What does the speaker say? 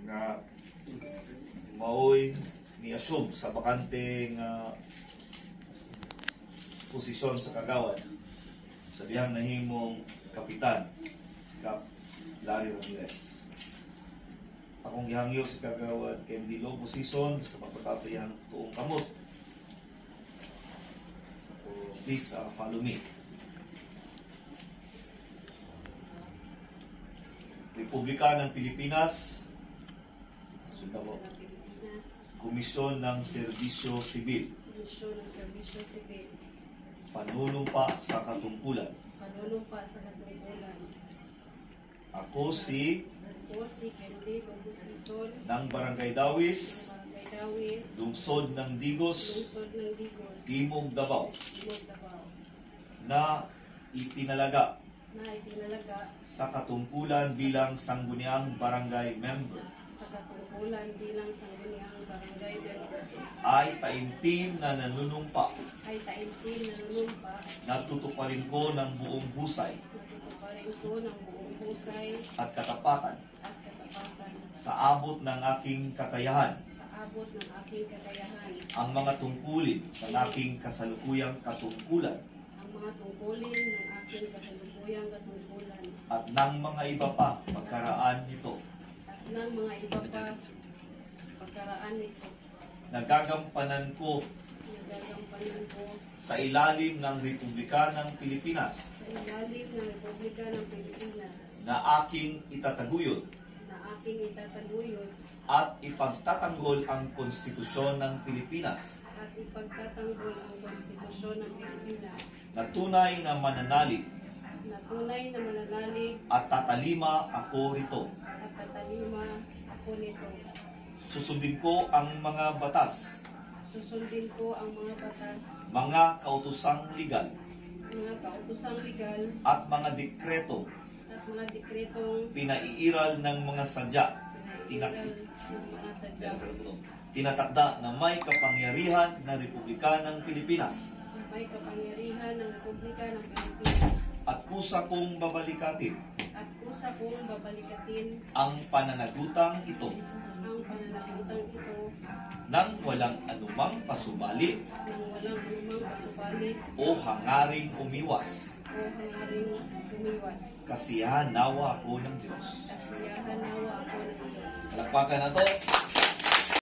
nga maoy ni-assume sa bakanteng posisyon sa kagawad sa dihang nahimong kapitan si Kap Larry Ramirez. Akong gihangyo si kagawad kay hindi low position sa pagpataas sa iyang tuong kamot. So, please follow me. Republika ng Pilipinas, Sundalo, Komisyon ng Serbisyo Sibil, panunumpa sa katungkulan. Ako si Candy Lobosison ng Barangay Dawis, Lungsod ng Digos, Timog Davao, na itinalaga sa katungkulan bilang sangguniang barangay member ay taimtim na nanunumpa na tutuparin ko ng buong husay at katapatan sa abot ng aking kakayahan ang mga tungkulin ng aking kasalukuyang katungkulan at ng mga iba pa pagkaraan nito. Nagagampanan ko sa ilalim ng Republika ng Pilipinas na aking itataguyod at ipagtatanggol ang Konstitusyon ng Pilipinas na tunay na mananalig at tatalima ako rito. Susundin ko ang mga batas, mga kautosang legal, at mga dekretong pinaiiral ng mga sadya tinatakda na may kapangyarihan ng Republika ng Pilipinas at kusa kong babalikatin ang pananagutang ito nang walang anumang pasubali o hangaring umiwas. Kasiyahan nawa ako ng Diyos. Palakpakan na to.